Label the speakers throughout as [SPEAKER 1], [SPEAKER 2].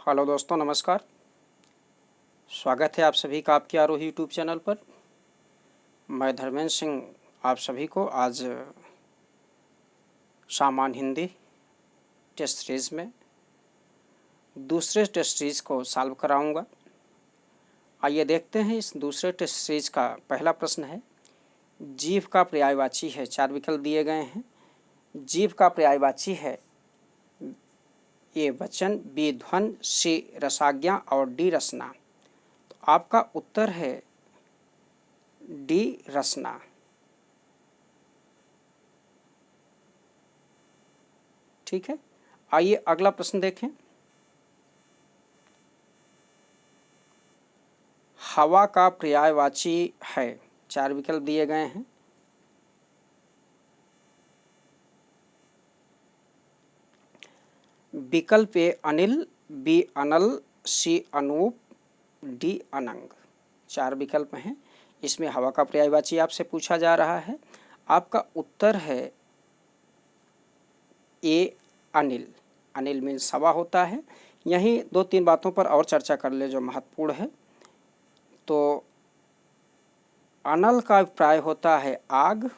[SPEAKER 1] Hello दोस्तों, नमस्कार। स्वागत है आप सभी का आपके आरोही यूट्यूब चैनल पर। मैं धर्मेंद्र सिंह आप सभी को आज सामान्य हिंदी टेस्ट सीरीज़ में दूसरे टेस्ट सीरीज़ को सॉल्व कराऊंगा। आइए देखते हैं। इस दूसरे टेस्ट सीरीज़ का पहला प्रश्न है, जीव का पर्यायवाची है। 4 विकल्प दिए गए हैं। जीव का पर्यायवाची है ए वचन, बी ध्वन, सी रसाज्ञा और डी रसना। तो आपका उत्तर है डी रसना। ठीक है, आइए अगला प्रश्न देखें। हवा का पर्यायवाची है। 4 विकल्प दिए गए हैं। विकल्प ए अनिल, बी अनल, सी अनूप, डी अनंग। 4 विकल्प हैं। इसमें हवा का पर्यायवाची आपसे पूछा जा रहा है। आपका उत्तर है ए अनिल। अनिल मीन्स हवा होता है। यहीं 2-3 बातों पर और चर्चा कर ले जो महत्वपूर्ण है। तो अनल का अभिप्राय होता है आग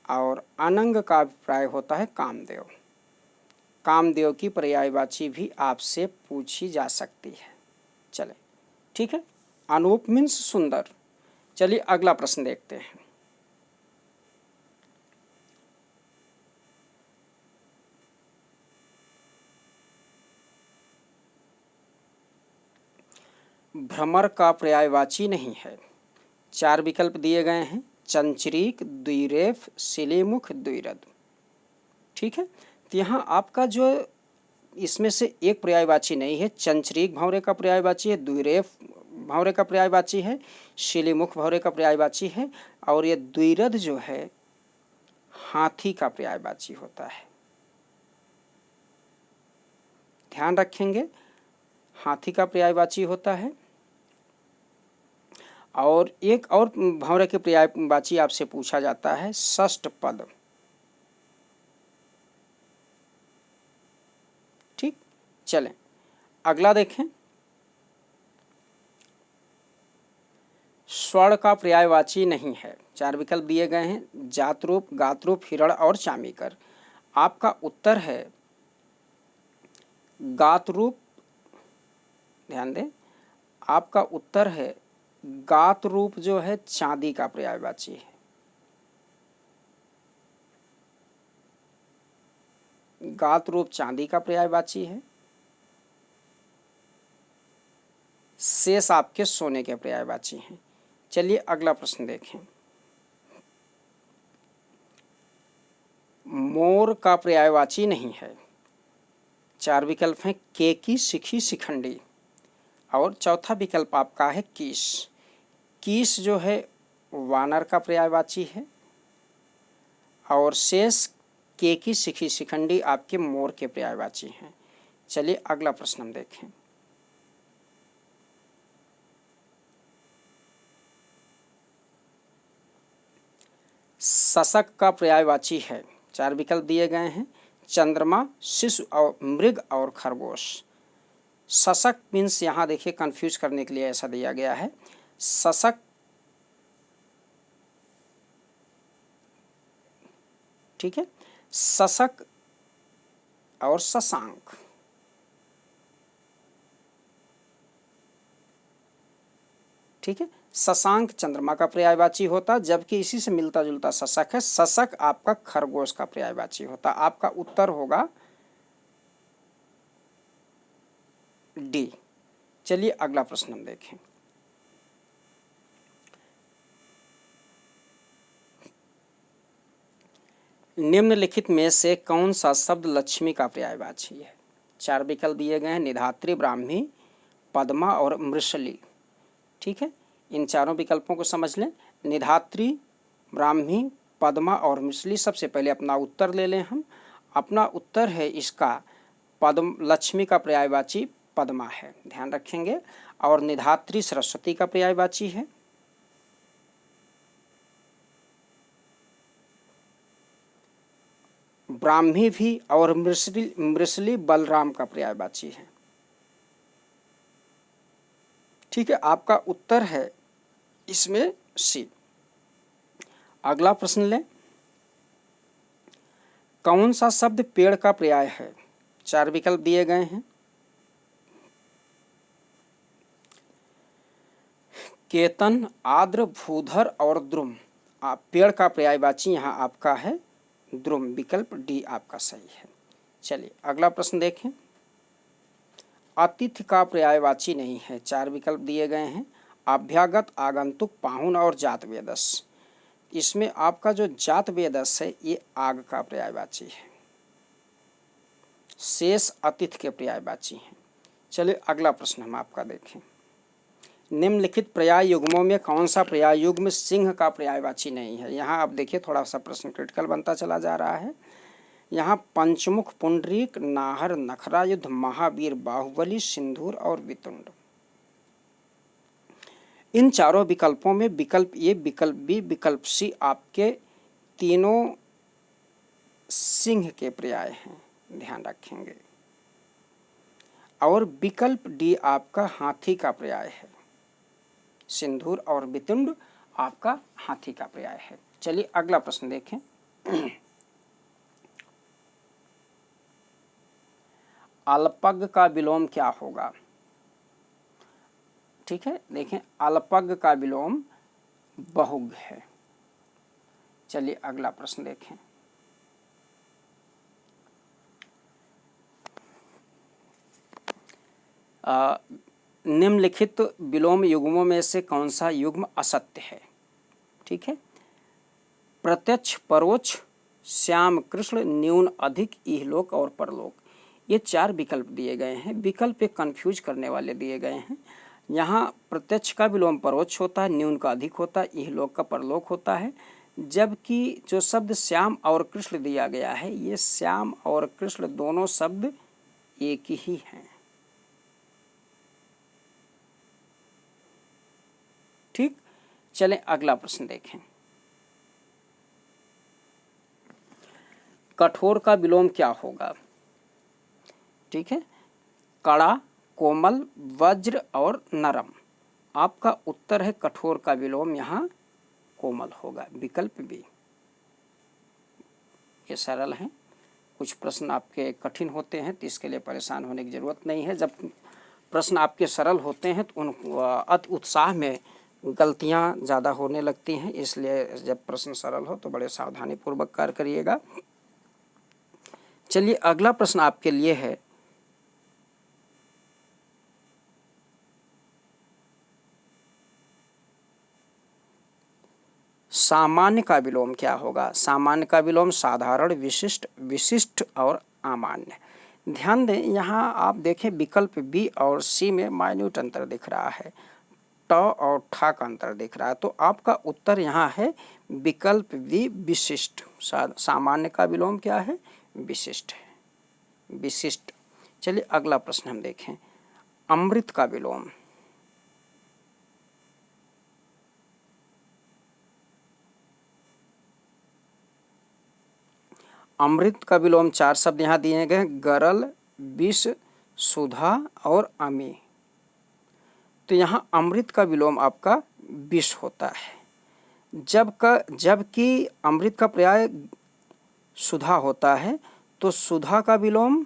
[SPEAKER 1] और अनंग का अभिप्राय होता है कामदेव। कामदेव की पर्यायवाची भी आपसे पूछी जा सकती है। चले, ठीक है। अनूप मीन्स सुंदर। चलिए अगला प्रश्न देखते हैं। भ्रमर का पर्यायवाची नहीं है। 4 विकल्प दिए गए हैं, चंचरीक, द्विरेफ, शिलीमुख, द्विरद। ठीक है, तो यहाँ आपका जो इसमें से एक पर्यायवाची नहीं है। चंचरीक भंवरे का पर्यायवाची है, द्विरेफ भंवरे का पर्यायवाची है, शिलीमुख भंवरे का पर्यायवाची है और ये द्विरद जो है हाथी का पर्यायवाची होता है। ध्यान रखेंगे, हाथी का पर्यायवाची होता है। और एक और भंवरे के पर्यायवाची आपसे पूछा जाता है षष्ठ पद। ठीक, चलें अगला देखें। स्वर्ण का पर्यायवाची नहीं है। 4 विकल्प दिए गए हैं, जातरूप, गातरूप, हिरण और चामीकर। आपका उत्तर है गातरूप। ध्यान दें, आपका उत्तर है गात रूप जो है चांदी का पर्यायवाची है। गात रूप चांदी का पर्यायवाची है। शेष आपके सोने के पर्यायवाची हैं। चलिए अगला प्रश्न देखें। मोर का पर्यायवाची नहीं है। 4 विकल्प हैं, केकी, शिखी, शिखंडी और चौथा विकल्प आपका है कीश। कीश जो है वानर का पर्यायवाची है और शेष केकी, शिखी, शिखंडी आपके मोर के पर्यायवाची हैं। चलिए अगला प्रश्न हम देखें। शशक का पर्यायवाची है। 4 विकल्प दिए गए हैं, चंद्रमा, शिशु और मृग और खरगोश। शशक मीन्स यहाँ देखिए कंफ्यूज करने के लिए ऐसा दिया गया है। शशक, ठीक है, शशक और शशांक। ठीक है, शशांक चंद्रमा का पर्यायवाची होता, जबकि इसी से मिलता जुलता शशक है। शशक आपका खरगोश का पर्यायवाची होता। आपका उत्तर होगा डी। चलिए अगला प्रश्न हम देखें। निम्नलिखित में से कौन सा शब्द लक्ष्मी का पर्यायवाची है। 4 विकल्प दिए गए हैं, निधात्री, ब्राह्मी, पद्मा और मृषली। ठीक है, इन चारों विकल्पों को समझ लें। निधात्री, ब्राह्मी, पद्मा और मृषली। सबसे पहले अपना उत्तर ले लें हम। अपना उत्तर है इसका पद्म, लक्ष्मी का पर्यायवाची पद्मा है। ध्यान रखेंगे। और निधात्री सरस्वती का पर्यायवाची है। ब्राह्मी भी और मृसली बलराम का पर्यायवाची है। ठीक है, आपका उत्तर है इसमें सी। अगला प्रश्न लें, कौन सा शब्द पेड़ का पर्याय है? 4 विकल्प दिए गए हैं। केतन, आर्द्र, भूधर और द्रुम। आप पेड़ का पर्यायवाची यहाँ आपका है द्रुम, विकल्प डी आपका सही है। चलिए अगला प्रश्न देखें। अतिथि का पर्यायवाची नहीं है, 4 विकल्प दिए गए हैं। अभ्यागत, आगंतुक, पाहुन और जात वेदस। इसमें आपका जो जात वेदस है ये आग का पर्यायवाची है, शेष अतिथि के पर्यायवाची हैं। चलिए अगला प्रश्न हम आपका देखें। निम्नलिखित पर्याय युग्मों में कौन सा पर्याय युग्म सिंह का पर्यायवाची नहीं है? यहाँ आप देखिए थोड़ा सा प्रश्न क्रिटिकल बनता चला जा रहा है। यहाँ पंचमुख, पुंडरीक, नाहर, नखरायुध, महावीर, बाहुबली, सिंदूर और वितुंड। इन चारों विकल्पों में विकल्प ए, विकल्प बी, विकल्प सी आपके तीनों सिंह के पर्याय हैं, ध्यान रखेंगे। और विकल्प डी आपका हाथी का पर्याय है, सिंदूर और वितुंड आपका हाथी का पर्याय है। चलिए अगला प्रश्न देखें। अल्पज्ञ का विलोम क्या होगा? ठीक है, देखें अल्पज्ञ का विलोम बहुज्ञ है। चलिए अगला प्रश्न देखें। निम्नलिखित विलोम युग्मों में से कौन सा युग्म असत्य है? ठीक है, प्रत्यक्ष, परोक्ष, श्याम कृष्ण, न्यून अधिक, इहलोक और परलोक। ये 4 विकल्प दिए गए हैं। विकल्प एक कंफ्यूज करने वाले दिए गए हैं। यहाँ प्रत्यक्ष का विलोम परोक्ष होता है, न्यून का अधिक होता है, इहलोक का परलोक होता है। जबकि जो शब्द श्याम और कृष्ण दिया गया है, ये श्याम और कृष्ण दोनों शब्द एक ही हैं। ठीक, चलें अगला प्रश्न देखें। कठोर का विलोम क्या होगा? ठीक है, कड़ा, कोमल, वज्र और नरम। आपका उत्तर है कठोर का विलोम यहाँ कोमल होगा, विकल्प बी। ये सरल हैं। कुछ प्रश्न आपके कठिन होते हैं तो इसके लिए परेशान होने की ज़रूरत नहीं है। जब प्रश्न आपके सरल होते हैं तो उन अति उत्साह में गलतियां ज़्यादा होने लगती हैं, इसलिए जब प्रश्न सरल हो तो बड़े सावधानी पूर्वक कार्य करिएगा। चलिए अगला प्रश्न आपके लिए है, सामान्य का विलोम क्या होगा? सामान्य का विलोम साधारण, विशिष्ट, विशिष्ट और अमान्य। ध्यान दें, यहाँ आप देखें विकल्प बी और सी में माइन्यूट अंतर दिख रहा है, ट और ठ का अंतर दिख रहा है। तो आपका उत्तर यहाँ है विकल्प बी, विशिष्ट। सामान्य का विलोम क्या है? विशिष्ट है, विशिष्ट। चलिए अगला प्रश्न हम देखें। अमृत का विलोम। अमृत का विलोम 4 शब्द यहाँ दिए गए हैं, गरल, विष, सुधा और अमी। तो यहाँ अमृत का विलोम आपका विष होता है। जबकि अमृत का पर्याय सुधा होता है, तो सुधा का विलोम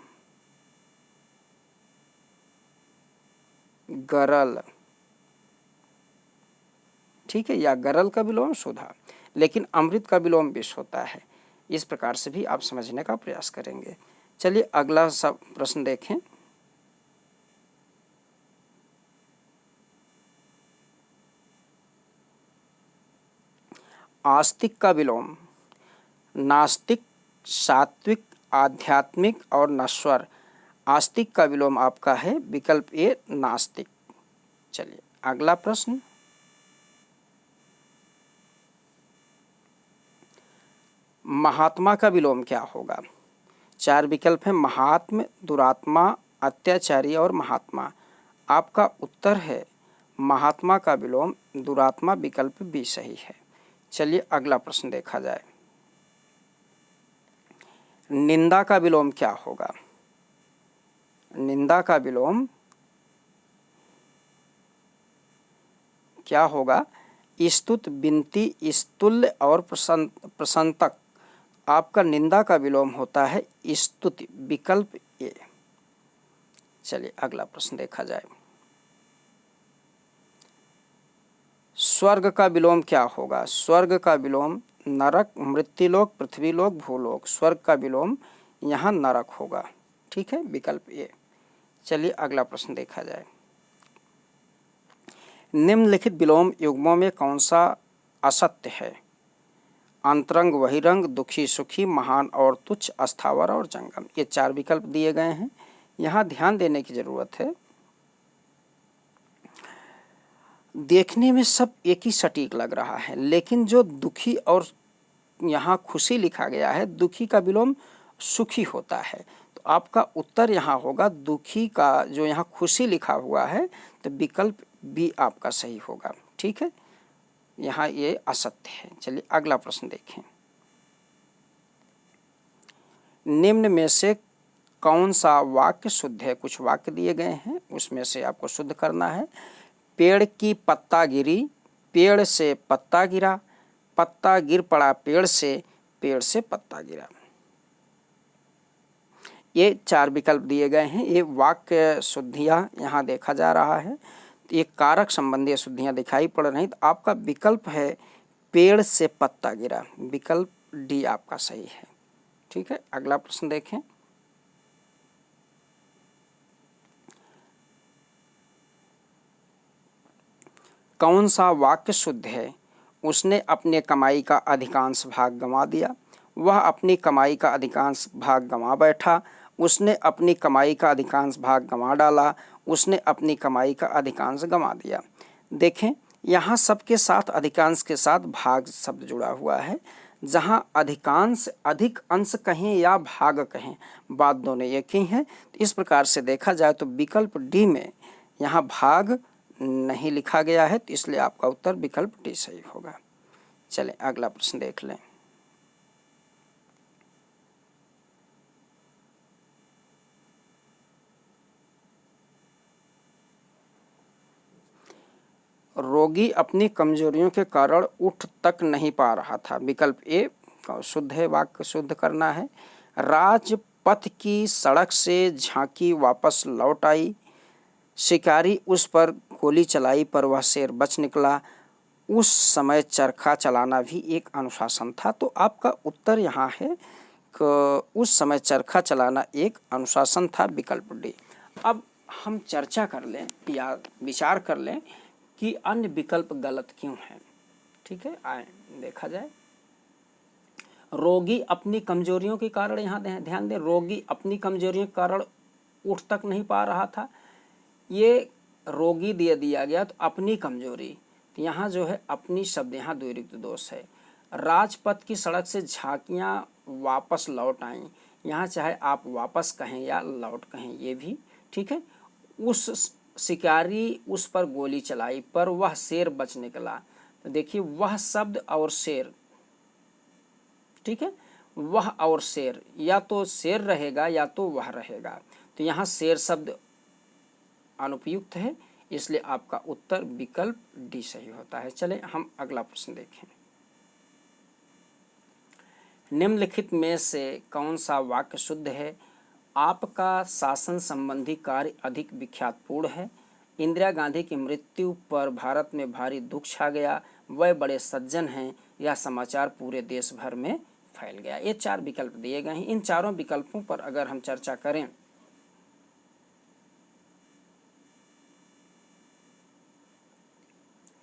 [SPEAKER 1] गरल, ठीक है, या गरल का विलोम सुधा, लेकिन अमृत का विलोम विष होता है। इस प्रकार से भी आप समझने का प्रयास करेंगे। चलिए अगला सब प्रश्न देखें। आस्तिक का विलोम। नास्तिक, सात्विक, आध्यात्मिक और नश्वर। आस्तिक का विलोम आपका है विकल्प ए, नास्तिक। चलिए अगला प्रश्न। महात्मा का विलोम क्या होगा? 4 विकल्प हैं, महात्म, दुरात्मा, अत्याचारी और महात्मा। आपका उत्तर है महात्मा का विलोम दुरात्मा, विकल्प बी सही है। चलिए अगला प्रश्न देखा जाए। निंदा का विलोम क्या होगा? निंदा का विलोम क्या होगा? स्तुत, विनती, स्तुल्य और प्रशंसक। आपका निंदा का विलोम होता है स्तुति, विकल्प ए। चलिए अगला प्रश्न देखा जाए। स्वर्ग का विलोम क्या होगा? स्वर्ग का विलोम नरक, मृत्युलोक, पृथ्वीलोक, भूलोक। स्वर्ग का विलोम यहाँ नरक होगा। ठीक है, विकल्प ए। चलिए अगला प्रश्न देखा जाए। निम्नलिखित विलोम युग्मों में कौन सा असत्य है? अंतरंग, बहिरंग, दुखी, सुखी, महान और तुच्छ, अस्थावर और जंगम। ये 4 विकल्प दिए गए हैं। यहाँ ध्यान देने की जरूरत है। देखने में सब एक ही सटीक लग रहा है, लेकिन जो दुखी और यहाँ खुशी लिखा गया है, दुखी का विलोम सुखी होता है। तो आपका उत्तर यहाँ होगा दुखी का जो यहाँ खुशी लिखा हुआ है, तो विकल्प बी आपका सही होगा। ठीक है, यहाँ ये असत्य है। चलिए अगला प्रश्न देखें। निम्न में से कौन सा वाक्य शुद्ध है? कुछ वाक्य दिए गए हैं, उसमें से आपको शुद्ध करना है। पेड़ की पत्ता गिरी, पेड़ से पत्ता गिरा, पत्ता गिर पड़ा पेड़ से पत्ता गिरा। ये 4 विकल्प दिए गए हैं। ये वाक्य शुद्धियाँ यहाँ देखा जा रहा है। ये कारक संबंधी शुद्धियाँ दिखाई पड़ रही। तो आपका विकल्प है पेड़ से पत्ता गिरा, विकल्प डी आपका सही है। ठीक है, अगला प्रश्न देखें। कौन सा वाक्य शुद्ध है? उसने अपने कमाई का अधिकांश भाग गंवा दिया, वह अपनी कमाई का अधिकांश भाग गंवा बैठा, उसने अपनी कमाई का अधिकांश भाग गंवा डाला, उसने अपनी कमाई का अधिकांश गंवा दिया। देखें, यहाँ सबके साथ अधिकांश के साथ भाग शब्द जुड़ा हुआ है। जहाँ अधिकांश अधिक अंश कहें या भाग कहें, बात दोनों एक ही हैं। तो इस प्रकार से देखा जाए तो विकल्प डी में यहाँ भाग नहीं लिखा गया है, तो इसलिए आपका उत्तर विकल्प डी सही होगा। चलें अगला प्रश्न देख लें। रोगी अपनी कमजोरियों के कारण उठ तक नहीं पा रहा था, विकल्प ए शुद्ध है, वाक्य शुद्ध करना है। राजपथ की सड़क से झांकी वापस लौट आई, शिकारी उस पर गोली चलाई पर वह शेर बच निकला, उस समय चरखा चलाना भी एक अनुशासन था। तो आपका उत्तर यहाँ है कि उस समय चरखा चलाना एक अनुशासन था, विकल्प डी। अब हम चर्चा कर लें या विचार कर लें कि अन्य विकल्प गलत क्यों हैं। ठीक है, आए देखा जाए। रोगी अपनी कमजोरियों के कारण, यहाँ ध्यान दें, रोगी अपनी कमजोरियों के कारण उठ तक नहीं पा रहा था। ये रोगी दिया गया, तो अपनी कमजोरी, तो यहाँ जो है अपनी शब्द यहाँ द्विरुक्त दोष है। राजपथ की सड़क से झांकियाँ वापस लौट आईं, यहाँ चाहे आप वापस कहें या लौट कहें, ये भी ठीक है। उस शिकारी उस पर गोली चलाई पर वह शेर बच निकला, तो देखिए वह शब्द और शेर, ठीक है, वह और शेर, या तो शेर रहेगा या तो वह रहेगा। तो यहाँ शेर शब्द अनुपयुक्त है, इसलिए आपका उत्तर विकल्प डी सही होता है। चलें हम अगला प्रश्न देखें। निम्नलिखित में से कौन सा वाक्य शुद्ध है? आपका शासन संबंधी कार्य अधिक विख्यातपूर्ण है, इंदिरा गांधी की मृत्यु पर भारत में भारी दुख छा गया, वह बड़े सज्जन हैं, यह समाचार पूरे देश भर में फैल गया। ये 4 विकल्प दिए गए हैं। इन चारों विकल्पों पर अगर हम चर्चा करें,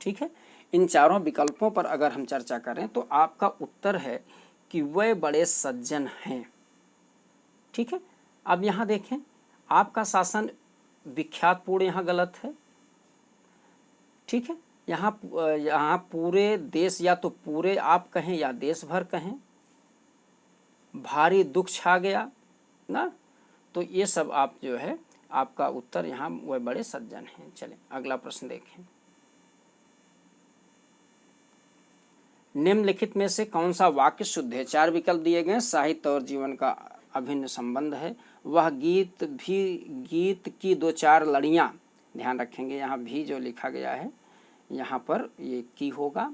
[SPEAKER 1] ठीक है, इन चारों विकल्पों पर अगर हम चर्चा करें तो आपका उत्तर है कि वह बड़े सज्जन हैं। ठीक है, अब यहाँ देखें, आपका शासन विख्यातपूर्ण यहाँ गलत है। ठीक है, यहाँ पूरे देश, या तो पूरे आप कहें या देश भर कहें, भारी दुख छा गया ना, तो ये सब आप जो है आपका उत्तर यहाँ वह बड़े सज्जन हैं। चलें अगला प्रश्न देखें। निम्नलिखित में से कौन सा वाक्य शुद्ध है? 4 विकल्प दिए गए, साहित्य और जीवन का अभिन्न संबंध है। वह गीत की दो चार लड़ियाँ, ध्यान रखेंगे यहाँ भी जो लिखा गया है यहाँ पर ये की होगा,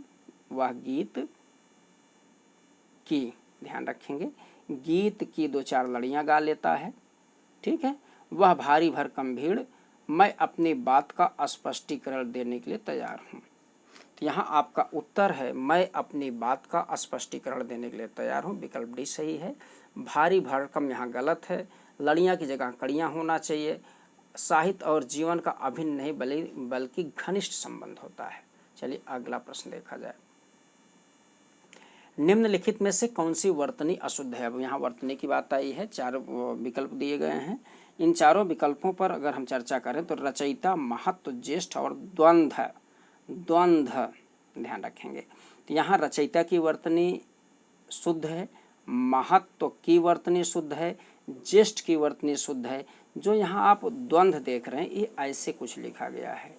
[SPEAKER 1] वह गीत की, ध्यान रखेंगे, गीत की दो चार लड़ियाँ गा लेता है। ठीक है। वह भारी भरकम भीड़, मैं अपनी बात का स्पष्टीकरण देने के लिए तैयार हूँ। तो यहाँ आपका उत्तर है मैं अपनी बात का स्पष्टीकरण देने के लिए तैयार हूँ, विकल्प डी सही है। भारी भरकम यहाँ गलत है, लड़ियाँ की जगह कड़ियाँ होना चाहिए। साहित्य और जीवन का अभिन्न नहीं बल्कि घनिष्ठ संबंध होता है। चलिए अगला प्रश्न देखा जाए। निम्नलिखित में से कौन सी वर्तनी अशुद्ध है? अब यहाँ वर्तनी की बात आई है, चार विकल्प दिए गए हैं। इन चारों विकल्पों पर अगर हम चर्चा करें तो रचयिता, महत्व, ज्येष्ठ और द्वंद्व ध्यान रखेंगे। तो यहाँ रचयिता की वर्तनी शुद्ध है, महत्व की वर्तनी शुद्ध है, ज्येष्ठ की वर्तनी शुद्ध है। जो यहाँ आप द्वंद्व देख रहे हैं ये ऐसे कुछ लिखा गया है।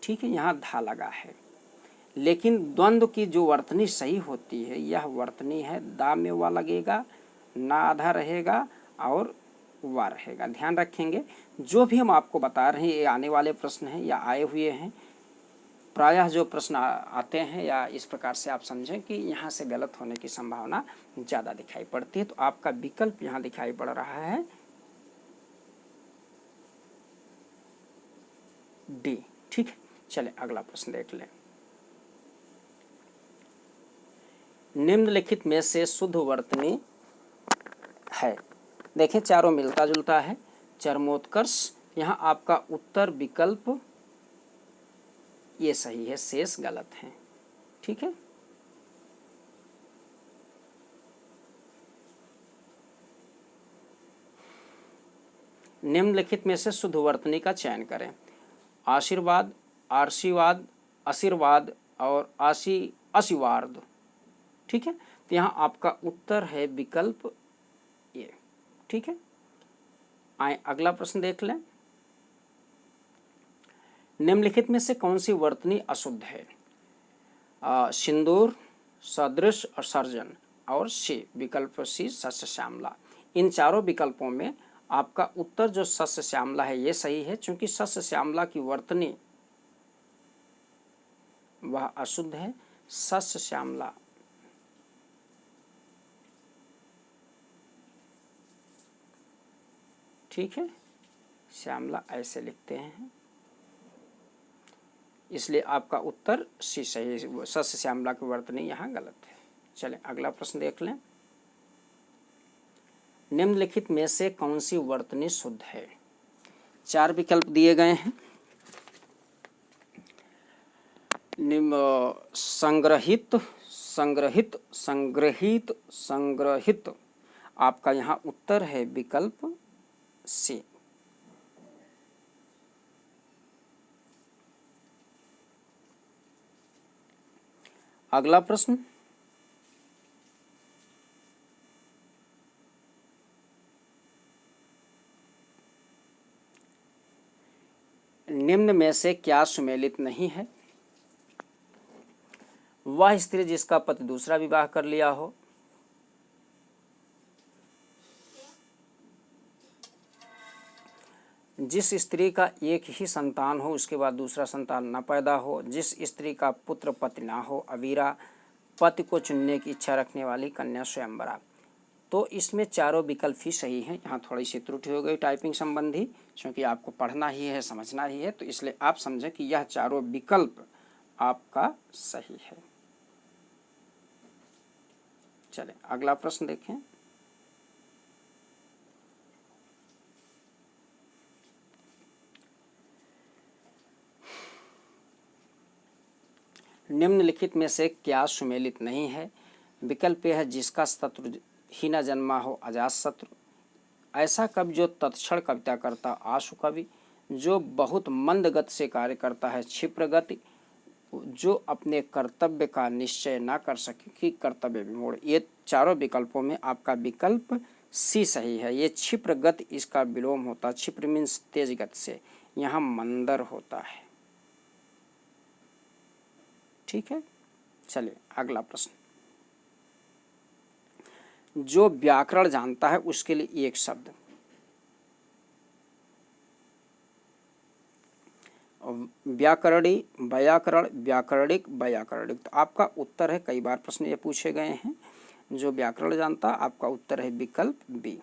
[SPEAKER 1] ठीक है, यहाँ धा लगा है, लेकिन द्वंद्व की जो वर्तनी सही होती है यह वर्तनी है दा में वा लगेगा, ना आधा रहेगा और वा रहेगा। ध्यान रखेंगे जो भी हम आपको बता रहे हैं ये आने वाले प्रश्न हैं या आए हुए हैं। प्रायः जो प्रश्न आते हैं या इस प्रकार से आप समझें कि यहाँ से गलत होने की संभावना ज़्यादा दिखाई पड़ती है। तो आपका विकल्प यहाँ दिखाई पड़ रहा है डी। ठीक है, चले अगला प्रश्न देख लें। निम्नलिखित में से शुद्ध वर्तनी है। देखें चारों मिलता जुलता है। चरमोत्कर्ष, यहाँ आपका उत्तर विकल्प ये सही है, शेष गलत है। ठीक है, निम्नलिखित में से शुद्ध वर्तनी का चयन करें। आशीर्वाद, आशीर्वाद, आशीर्वाद और आशीर्वाद। ठीक है, तो यहाँ आपका उत्तर है विकल्प ये। ठीक है, आए अगला प्रश्न देख लें। निम्नलिखित में से कौन सी वर्तनी अशुद्ध है? सिंदूर, सदृश और सर्जन और सी, विकल्प सी सस्य श्यामला। इन चारों विकल्पों में आपका उत्तर जो सस्य श्यामला है ये सही है, क्योंकि सस्य श्यामला की वर्तनी वह अशुद्ध है। सस्य श्यामला ठीक है, श्यामला ऐसे लिखते हैं, इसलिए आपका उत्तर सी सही है। सस्य श्यामला की वर्तनी यहाँ गलत है। चलें अगला प्रश्न देख लें। निम्नलिखित में से कौन सी वर्तनी शुद्ध है? चार विकल्प दिए गए हैं। संग्रहित, संग्रहित, संग्रहित, संग्रहित। आपका यहाँ उत्तर है विकल्प सी। अगला प्रश्न। निम्न में से क्या सुमेलित नहीं है? वह स्त्री जिसका पति दूसरा विवाह कर लिया हो, जिस स्त्री का एक ही संतान हो उसके बाद दूसरा संतान न पैदा हो, जिस स्त्री का पुत्र पति ना हो, अवीरा, पति को चुनने की इच्छा रखने वाली, कन्या, स्वयंवरा। तो इसमें चारों विकल्प ही सही हैं। यहाँ थोड़ी सी त्रुटि हो गई टाइपिंग संबंधी, क्योंकि आपको पढ़ना ही है, समझना ही है, तो इसलिए आप समझें कि यह चारों विकल्प आपका सही है। चलें अगला प्रश्न देखें। निम्नलिखित में से क्या सुमेलित नहीं है? विकल्प यह है जिसका शत्रु ही न जन्मा हो, अजात शत्रु। ऐसा कवि जो तत्क्षण कविता करता, आशु कवि। जो बहुत मंद गति से कार्य करता है, क्षिप्र गति। जो अपने कर्तव्य का निश्चय ना कर सके कि कर्तव्य विमूढ़। ये चारों विकल्पों में आपका विकल्प सी सही है। ये क्षिप्र गति इसका विलोम होता है। क्षिप्र मीन्स तेज गति से, यहाँ मंदर होता है। ठीक है, चलिए अगला प्रश्न। जो व्याकरण जानता है उसके लिए एक शब्द। व्याकरणी, व्याकरण, व्याकरणिक, व्याकरणिक। तो आपका उत्तर है, कई बार प्रश्न ये पूछे गए हैं, जो व्याकरण जानता, आपका उत्तर है विकल्प बी।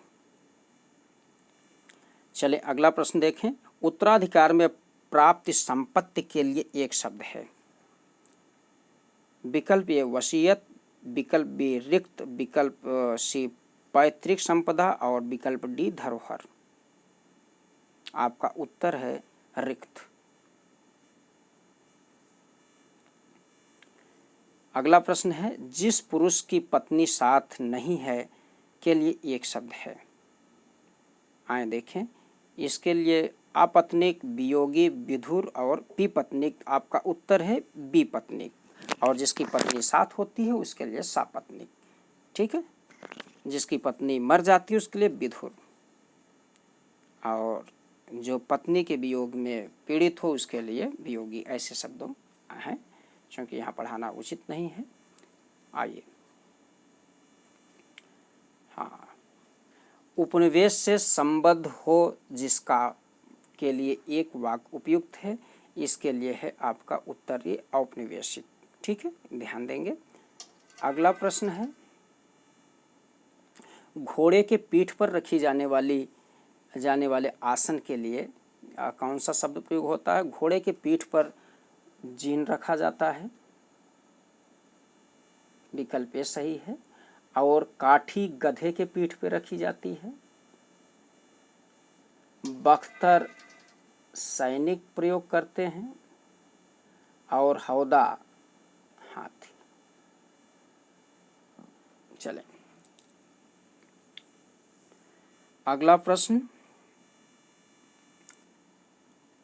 [SPEAKER 1] चले अगला प्रश्न देखें। उत्तराधिकार में प्राप्त संपत्ति के लिए एक शब्द है। विकल्प ए वसीयत, विकल्प बी रिक्त, विकल्प सी पैतृक संपदा और विकल्प डी धरोहर। आपका उत्तर है रिक्त। अगला प्रश्न है, जिस पुरुष की पत्नी साथ नहीं है के लिए एक शब्द है। आए देखें, इसके लिए अपत्निक, वियोगी, विधुर और विपत्निक। आपका उत्तर है विपत्निक। और जिसकी पत्नी साथ होती है उसके लिए सापत्निक। ठीक है, जिसकी पत्नी मर जाती है उसके लिए विधुर, और जो पत्नी के वियोग में पीड़ित हो उसके लिए वियोगी। ऐसे शब्दों हैं, क्योंकि यहाँ पढ़ाना उचित नहीं है। आइए, हाँ, उपनिवेश से संबद्ध हो जिसका के लिए एक वाक्य उपयुक्त है, इसके लिए है आपका उत्तर ये औपनिवेशिक। ठीक है, ध्यान देंगे। अगला प्रश्न है, घोड़े के पीठ पर रखी जाने वाले आसन के लिए कौन सा शब्द प्रयोग होता है। घोड़े के पीठ पर जीन रखा जाता है, विकल्प ए सही है। और काठी गधे के पीठ पर रखी जाती है। बख्तर सैनिक प्रयोग करते हैं, और हौदा हाथी। चलें अगला प्रश्न,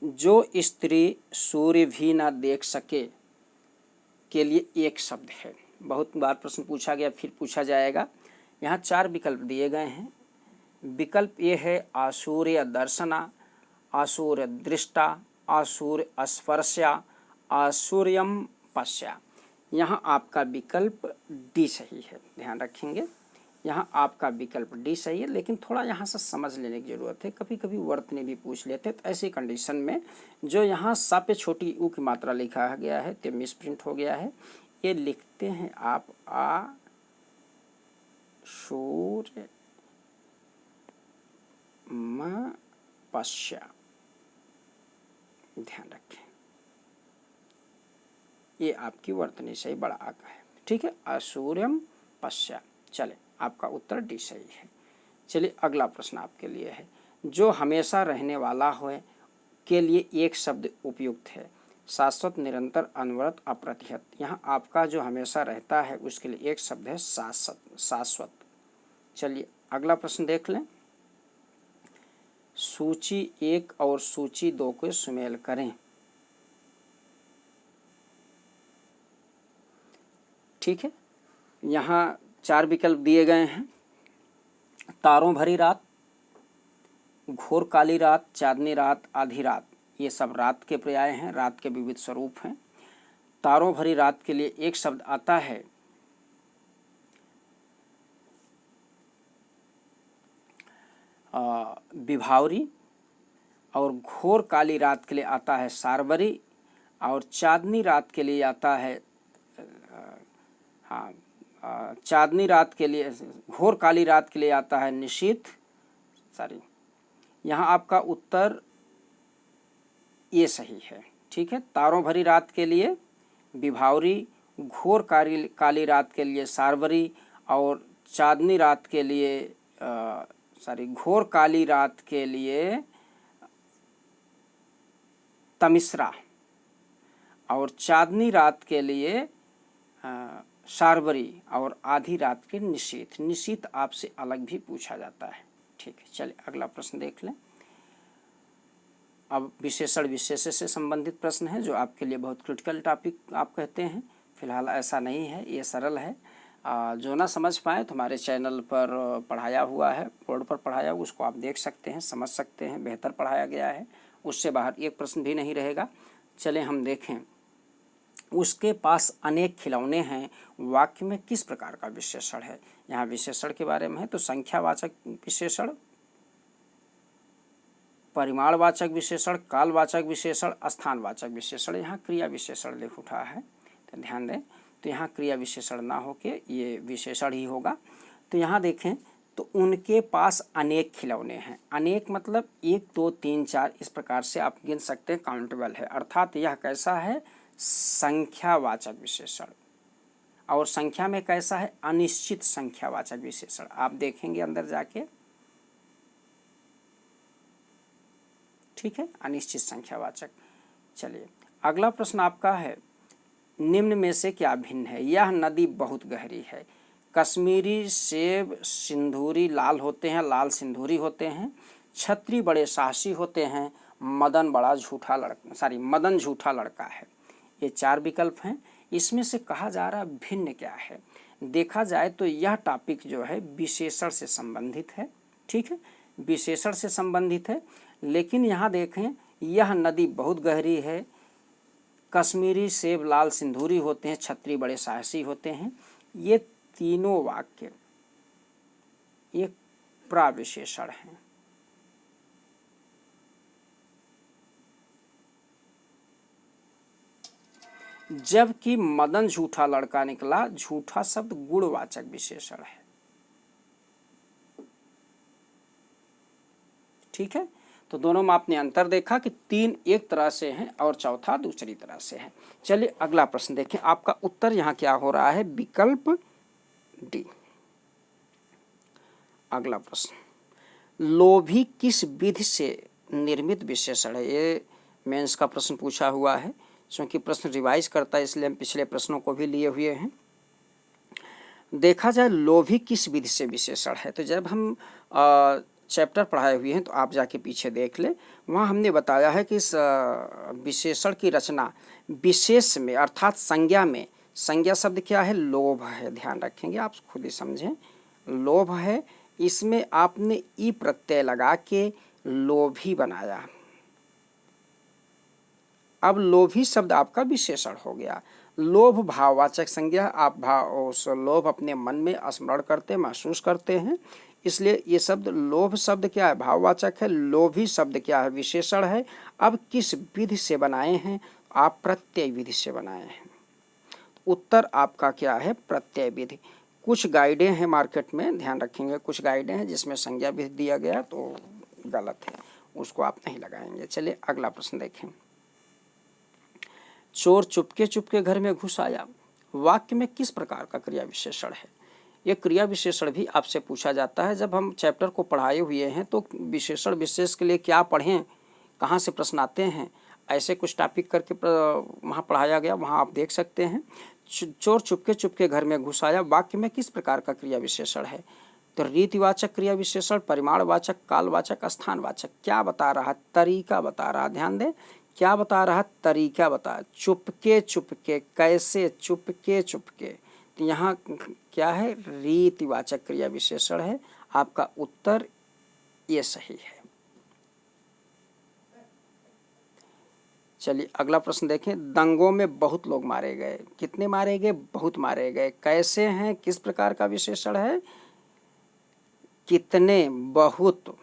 [SPEAKER 1] जो स्त्री सूर्य भी ना देख सके के लिए एक शब्द है। बहुत बार प्रश्न पूछा गया, फिर पूछा जाएगा। यहाँ 4 विकल्प दिए गए हैं। विकल्प ये है आसूर्य दर्शना, आसूर्य दृष्टा, आसूर्य स्पर्शा, आसूर्यम पश्या। यहाँ आपका विकल्प डी सही है, ध्यान रखेंगे। यहाँ आपका विकल्प डी सही है, लेकिन थोड़ा यहाँ से समझ लेने की ज़रूरत है। कभी कभी वर्तनी भी पूछ लेते, तो ऐसी कंडीशन में जो यहाँ सा पे छोटी ऊ की मात्रा लिखा गया है तो मिसप्रिंट हो गया है। ये लिखते हैं आप आ सूर्य म पश्या, ध्यान रखें। ये आपकी वर्तनी सही बड़ा आका है। ठीक है, आसूर्यम पश्या। चले, आपका उत्तर डी सही है। चलिए अगला प्रश्न आपके लिए है, जो हमेशा रहने वाला हो के लिए एक शब्द उपयुक्त है। शाश्वत, निरंतर, अनवरत, अप्रतिहत। यहाँ आपका जो हमेशा रहता है उसके लिए एक शब्द है शाश्वत। चलिए अगला प्रश्न देख लें। सूची 1 और सूची 2 को सुमेल करें। ठीक है, यहाँ 4 विकल्प दिए गए हैं। तारों भरी रात, घोर काली रात, चांदनी रात, आधी रात। ये सब रात के पर्याय हैं, रात के विविध स्वरूप हैं। तारों भरी रात के लिए एक शब्द आता है विभावरी, और घोर काली रात के लिए आता है सारवरी, और चांदनी रात के लिए आता है चांदनी रात के लिए, घोर काली रात के लिए आता है निशीथ। यहाँ आपका उत्तर ये सही है। ठीक है, तारों भरी रात के लिए विभावरी, घोर काली रात के लिए सारवरी, और चांदनी रात के लिए घोर काली रात के लिए तमिश्रा, और चांदनी रात के लिए सारवरी, और आधी रात के निशीथ। निशीथ आपसे अलग भी पूछा जाता है। ठीक है, चलिए अगला प्रश्न देख लें। अब विशेषण विशेष्य से संबंधित प्रश्न है, जो आपके लिए बहुत क्रिटिकल टॉपिक आप कहते हैं। फिलहाल ऐसा नहीं है, ये सरल है। जो ना समझ पाए तो हमारे चैनल पर पढ़ाया हुआ है, बोर्ड पर पढ़ाया हुआ, उसको आप देख सकते हैं, समझ सकते हैं। बेहतर पढ़ाया गया है, उससे बाहर एक प्रश्न भी नहीं रहेगा। चलें हम देखें उसके पास अनेक खिलौने हैं, वाक्य में किस प्रकार का विशेषण है? यहाँ विशेषण के बारे में है तो संख्यावाचक विशेषण, परिमाणवाचक विशेषण, कालवाचक विशेषण, स्थानवाचक विशेषण। यहाँ क्रिया विशेषण लिख उठा है तो ध्यान दें, तो यहाँ क्रिया विशेषण ना होके ये विशेषण ही होगा। तो यहाँ देखें तो उनके पास अनेक खिलौने हैं, अनेक मतलब 1 2 3 4 इस प्रकार से आप गिन सकते हैं, काउंटेबल है, अर्थात यह कैसा है? संख्यावाचक विशेषण। और संख्या में कैसा है? अनिश्चित संख्यावाचक विशेषण। आप देखेंगे अंदर जाके, ठीक है, अनिश्चित संख्यावाचक। चलिए अगला प्रश्न आपका है, निम्न में से क्या भिन्न है? यह नदी बहुत गहरी है। कश्मीरी सेब सिंदूरी लाल होते हैं, लाल सिंदूरी होते हैं। छतरी बड़े साहसी होते हैं। मदन झूठा लड़का है। ये 4 विकल्प हैं। इसमें से कहा जा रहा भिन्न क्या है? देखा जाए तो यह टॉपिक जो है विशेषण से संबंधित है, ठीक है, विशेषण से संबंधित है। लेकिन यहाँ देखें, यह नदी बहुत गहरी है, कश्मीरी सेब लाल सिंदूरी होते हैं, छतरी बड़े साहसी होते हैं, ये तीनों वाक्य एक प्राविशेषण हैं। जबकि मदन झूठा लड़का निकला, झूठा शब्द गुणवाचक विशेषण है, ठीक है। तो दोनों में आपने अंतर देखा कि 3 एक तरह से हैं और चौथा दूसरी तरह से है। चलिए अगला प्रश्न देखें, आपका उत्तर यहाँ क्या हो रहा है? विकल्प डी। अगला प्रश्न, लोभी किस विधि से निर्मित विशेषण है? ये मेंस का प्रश्न पूछा हुआ है, क्योंकि प्रश्न रिवाइज करता है इसलिए हम पिछले प्रश्नों को भी लिए हुए हैं। देखा जाए लोभी किस विधि से विशेषण है, तो जब हम चैप्टर पढ़ाए हुए हैं तो आप जाके पीछे देख ले, वहाँ हमने बताया है कि इस विशेषण की रचना विशेष में अर्थात संज्ञा में, संज्ञा शब्द क्या है? लोभ है, ध्यान रखेंगे आप, खुद ही समझें, लोभ है। इसमें आपने ई प्रत्यय लगा के लोभी बनाया। अब लोभी शब्द आपका विशेषण हो गया। लोभ भाववाचक संज्ञा, आप उस लोभ अपने मन में स्मरण करते, महसूस करते हैं, इसलिए ये शब्द लोभ शब्द क्या है? भाववाचक है। लोभी शब्द क्या है? विशेषण है। अब किस विधि से बनाए हैं? आप प्रत्यय विधि से बनाए हैं। उत्तर आपका क्या है? प्रत्यय विधि। कुछ गाइडें हैं मार्केट में, ध्यान रखेंगे, कुछ गाइडें हैं जिसमें संज्ञा विधि दिया गया तो गलत है, उसको आप नहीं लगाएंगे। चलिए अगला प्रश्न देखें, चोर चुपके चुपके घर में घुस आया, वाक्य में किस प्रकार का क्रिया विशेषण है? ये क्रिया विशेषण भी आपसे पूछा जाता है। जब हम चैप्टर को पढ़ाए हुए हैं तो विशेषण विशेष के लिए क्या पढ़ें, कहाँ से प्रश्न आते हैं, ऐसे कुछ टॉपिक करके वहाँ पढ़ाया गया, वहाँ आप देख सकते हैं। चोर चुपके चुपके घर में घुस आया, वाक्य में किस प्रकार का क्रिया विशेषण है? तो रीतिवाचक क्रिया विशेषण, परिमाणवाचक, कालवाचक, स्थानवाचक। क्या बता रहा? तरीका बता रहा, ध्यान दें, क्या बता रहा? तरीका बता। चुपके चुपके, कैसे? चुपके चुपके, तो यहाँ क्या है? रीतिवाचक क्रिया विशेषण है। आपका उत्तर ये सही है। चलिए अगला प्रश्न देखें, दंगों में बहुत लोग मारे गए, कितने मारे गए? बहुत मारे गए। कैसे हैं? किस प्रकार का विशेषण है? कितने, बहुत।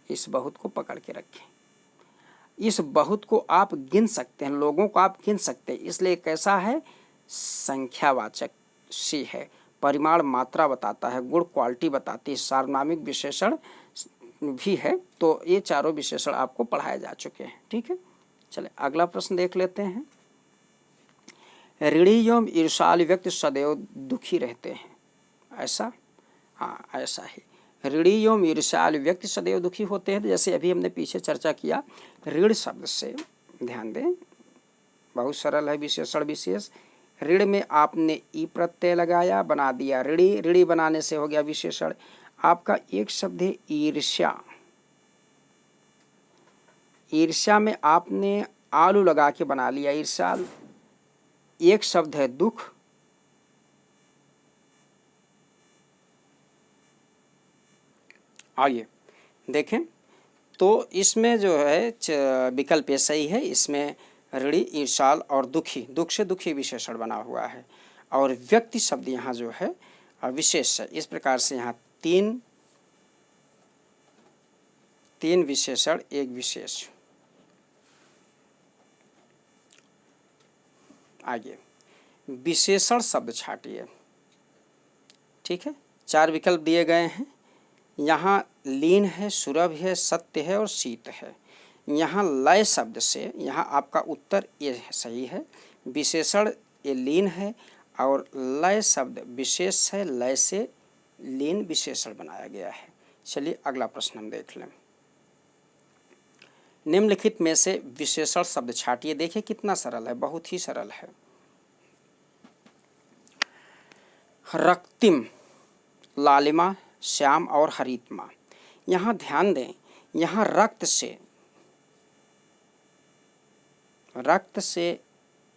[SPEAKER 1] इस बहुत को पकड़ के रखें, इस बहुत को आप गिन सकते हैं, लोगों को आप गिन सकते हैं, इसलिए कैसा है? संख्यावाचक सी है। परिमाण मात्रा बताता है, गुण क्वालिटी बताती है, सार्वनामिक विशेषण भी है। तो ये चारों विशेषण आपको पढ़ाए जा चुके हैं, ठीक है। चले अगला प्रश्न देख लेते हैं, ऋणी एवं ईर्ष्यालु व्यक्ति सदैव दुखी रहते हैं, ऐसा? हाँ ऐसा ही। ऋणी एवं ईर्ष्यालु व्यक्ति सदैव दुखी होते हैं। तो जैसे अभी हमने पीछे चर्चा किया, ऋण शब्द से, ध्यान दें, बहुत सरल है विशेषण विशेष। ऋण में आपने ई प्रत्यय लगाया, बना दिया ऋणी, ऋणी बनाने से हो गया विशेषण। आपका एक शब्द है ईर्ष्या, ईर्ष्या में आपने आलू लगा के बना लिया ईर्ष्याल। एक शब्द है दुख, आइए देखें, तो इसमें जो है विकल्प ये सही है, इसमें ऋणी, ईर्ष्याल और दुखी, दुख से दुखी विशेषण बना हुआ है। और व्यक्ति शब्द यहाँ जो है विशेष है। इस प्रकार से यहाँ तीन विशेषण एक विशेष। आगे विशेषण शब्द छाटिए। ठीक है, 4 विकल्प दिए गए हैं। यहाँ लीन है, सुरभ है, सत्य है और शीत है। यहाँ लय शब्द से यहाँ आपका उत्तर ये सही है। विशेषण ये लीन है और लय शब्द विशेष है, लय से लीन विशेषण बनाया गया है। चलिए अगला प्रश्न हम देख लें। निम्नलिखित में से विशेषण शब्द छाटिए। देखिए कितना सरल है, बहुत ही सरल है। रक्तिम, लालिमा, श्याम और हरितमा। यहाँ ध्यान दें, यहाँ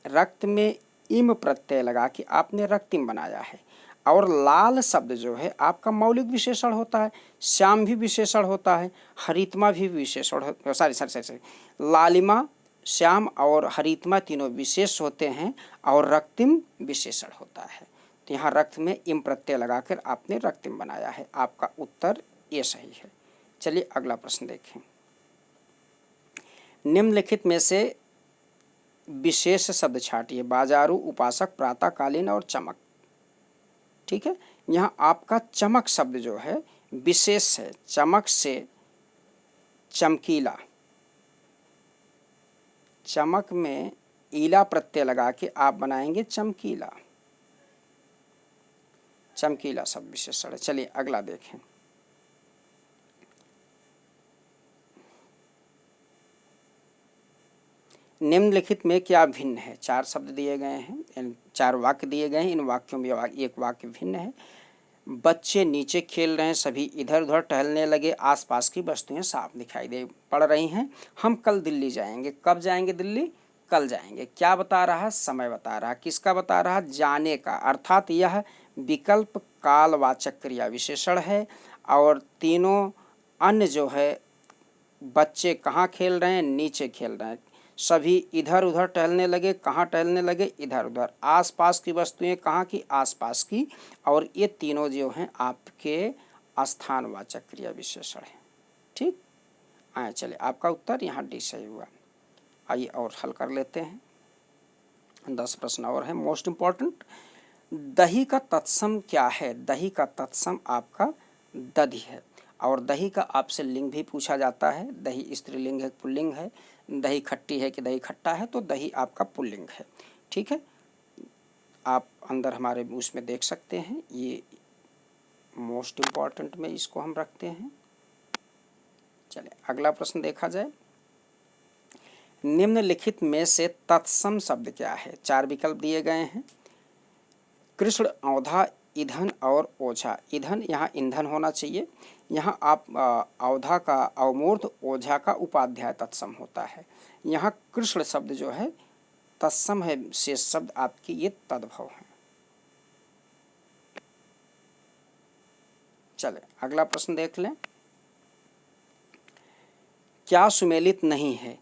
[SPEAKER 1] रक्त में इम प्रत्यय लगा के आपने रक्तिम बनाया है। और लाल शब्द जो है आपका मौलिक विशेषण होता है, श्याम भी विशेषण होता है, हरितमा भी विशेषण हो, सॉरी लालिमा, श्याम और हरितमा तीनों विशेष होते हैं और रक्तिम विशेषण होता है। तो यहाँ रक्त में इम प्रत्यय लगाकर आपने रक्तिम बनाया है। आपका उत्तर ये सही है। चलिए अगला प्रश्न देखें। निम्नलिखित में से विशेष शब्द छाटिए। बाजारू, उपासक, प्रातःकालीन और चमक। ठीक है, यहाँ आपका चमक शब्द जो है विशेष है। चमक से चमकीला, चमक में ईला प्रत्यय लगा के आप बनाएंगे चमकीला। चमकीला शब्द विशेषण है। चलिए अगला देखें। निम्नलिखित में क्या भिन्न है? 4 शब्द दिए गए हैं, 4 वाक्य दिए गए हैं। इन वाक्यों में एक वाक्य भिन्न है। बच्चे नीचे खेल रहे हैं, सभी इधर उधर टहलने लगे, आसपास की वस्तुएं साफ दिखाई दे पड़ रही हैं। हम कल दिल्ली जाएंगे। कब जाएंगे दिल्ली? कल जाएंगे। क्या बता रहा है? समय बता रहा है। किसका बता रहा है? जाने का। अर्थात यह विकल्प कालवाचक क्रिया विशेषण है। और तीनों अन्य जो है, बच्चे कहाँ खेल रहे हैं? नीचे खेल रहे हैं। सभी इधर उधर टहलने लगे, कहाँ टहलने लगे? इधर उधर। आसपास की वस्तुएं कहाँ की? आसपास की। और ये तीनों जो हैं आपके स्थानवाचक क्रिया विशेषण है। ठीक, आए चले, आपका उत्तर यहाँ डी सही हुआ। आइए और हल कर लेते हैं। 10 प्रश्न और हैं, मोस्ट इम्पॉर्टेंट। दही का तत्सम क्या है? दही का तत्सम आपका दधि है। और दही का आपसे लिंग भी पूछा जाता है। दही स्त्रीलिंग है, पुल्लिंग है। दही खट्टी है कि दही खट्टा है? तो दही आपका पुल्लिंग है। ठीक है, आप अंदर हमारे उसमें देख सकते हैं। ये मोस्ट इम्पॉर्टेंट में इसको हम रखते हैं। चलिए अगला प्रश्न देखा जाए। निम्नलिखित में से तत्सम शब्द क्या है? 4 विकल्प दिए गए हैं। कृष्ण, औधा, ईंधन और ओझा। ईंधन यहाँ ईंधन होना चाहिए। यहाँ आप औधा का अवमूर्ध, ओझा का उपाध्याय तत्सम होता है। यहाँ कृष्ण शब्द जो है तत्सम है, शेष शब्द आपकी ये तद्भव है। चले अगला प्रश्न देख लें। क्या सुमेलित नहीं है?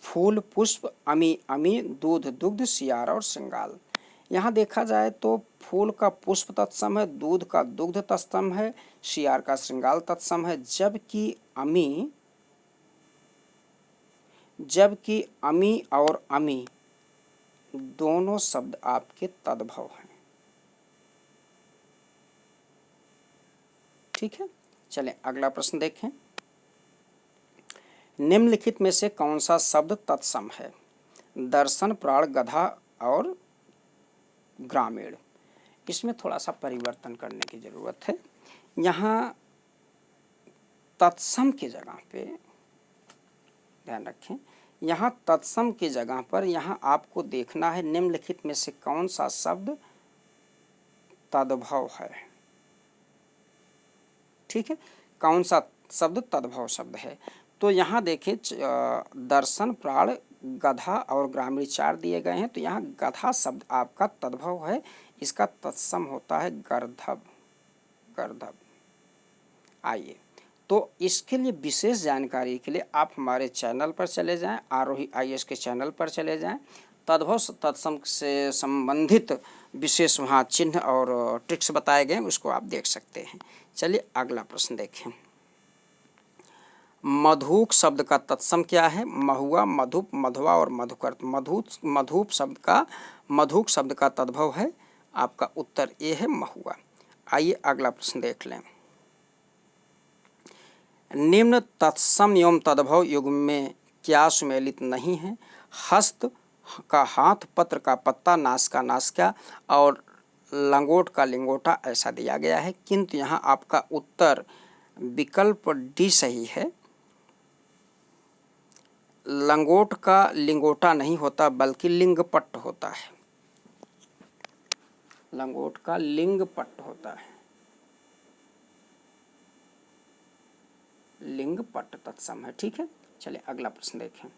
[SPEAKER 1] फूल, पुष्प, अमी, अमी, दूध, दुग्ध, सियार और श्रृंगार। यहाँ देखा जाए तो फूल का पुष्प तत्सम है, दूध का दुग्ध तत्सम है, सियार का श्रृंगार तत्सम है। जबकि अमी और अमी दोनों शब्द आपके तद्भव हैं। ठीक है, चलें अगला प्रश्न देखें। निम्नलिखित में से कौन सा शब्द तत्सम है? दर्शन, प्राण, गधा और ग्रामीण। इसमें थोड़ा सा परिवर्तन करने की जरूरत है। यहाँ तत्सम की जगह पे ध्यान रखें, यहाँ तत्सम की जगह पर यहाँ आपको देखना है निम्नलिखित में से कौन सा शब्द तद्भव है। ठीक है, कौन सा शब्द तद्भव शब्द है? तो यहाँ देखें, दर्शन, प्राण, गधा और ग्रामीण 4 दिए गए हैं। तो यहाँ गधा शब्द आपका तद्भव है। इसका तत्सम होता है गर्धव। गर्धव। आइए तो इसके लिए विशेष जानकारी के लिए आप हमारे चैनल पर चले जाएं, आरोही IAS के चैनल पर चले जाएं। तद्भव तत्सम से संबंधित विशेष वहाँ चिन्ह और ट्रिक्स बताए गए, उसको आप देख सकते हैं। चलिए अगला प्रश्न देखें। मधुक शब्द का तत्सम क्या है? महुआ, मधुप, मधुआ और मधुकर। मधुप शब्द का तद्भव है, आपका उत्तर ए है महुआ। आइए अगला प्रश्न देख लें। निम्न तत्सम एवं तद्भव युग्म में क्या सुमेलित नहीं है? हस्त का हाथ, पत्र का पत्ता, नास का नासिका और लंगोट का लिंगोटा ऐसा दिया गया है, किंतु यहाँ आपका उत्तर विकल्प डी सही है। लंगोट का लिंगोटा नहीं होता बल्कि लिंगपट्ट होता है। लंगोट का लिंगपट्ट होता है, लिंगपट्ट तत्सम है। ठीक है, चलिए अगला प्रश्न देखें।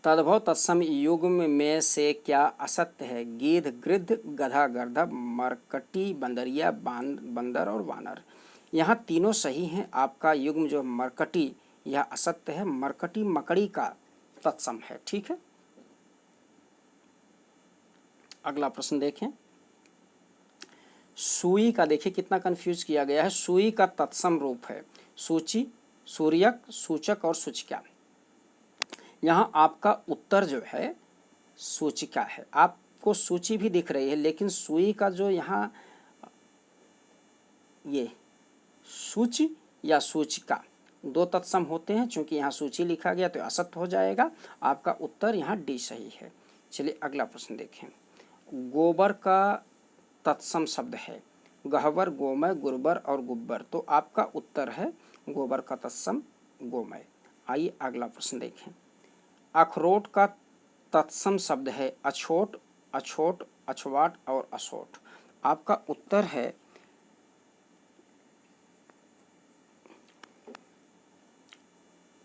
[SPEAKER 1] तद्भव तत्सम युग्म में से क्या असत्य है? गिद्ध, गिद्ध, गधा, गर्दभ, मरकटी, बंदरिया, बंदर और वानर। यहाँ तीनों सही हैं। आपका युग्म जो मरकटी, यह असत्य है। मरकटी मकड़ी का तत्सम है। ठीक है, अगला प्रश्न देखें। सुई का देखिए कितना कंफ्यूज किया गया है। सुई का तत्सम रूप है सूची, सूर्यक, सूचक और सूचिका। यहाँ आपका उत्तर जो है सूचिका है। आपको सूची भी दिख रही है, लेकिन सुई का जो यहाँ ये सूची या सूचिका दो तत्सम होते हैं। चूंकि यहाँ सूची लिखा गया तो असत्य हो जाएगा। आपका उत्तर यहाँ डी सही है। चलिए अगला प्रश्न देखें। गोबर का तत्सम शब्द है गहवर, गोमय, गुर्बर और गुब्बर। तो आपका उत्तर है गोबर का तत्सम गोमय। आइए अगला प्रश्न देखें। अखरोट का तत्सम शब्द है अछोट, अछोट, अछवाट और असोट। आपका उत्तर है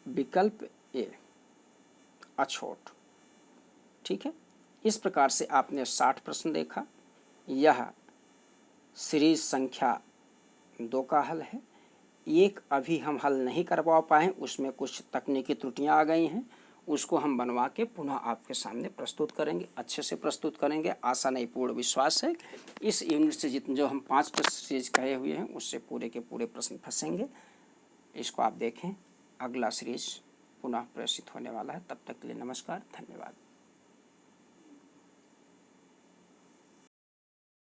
[SPEAKER 1] विकल्प ए, अछोट। ठीक है, इस प्रकार से आपने 60 प्रश्न देखा। यह सीरीज संख्या 2 का हल है। एक अभी हम हल नहीं करवा पाए, उसमें कुछ तकनीकी त्रुटियां आ गई हैं, उसको हम बनवा के पुनः आपके सामने प्रस्तुत करेंगे, अच्छे से प्रस्तुत करेंगे। आशा नहीं पूर्ण विश्वास है इस यूनिट से जितने जो हम 5 प्रश्न सीरीज कहे हुए हैं उससे पूरे के पूरे प्रश्न फंसेंगे। इसको आप देखें, अगला सीरीज पुनः प्रेषित होने वाला है। तब तक के लिए नमस्कार, धन्यवाद।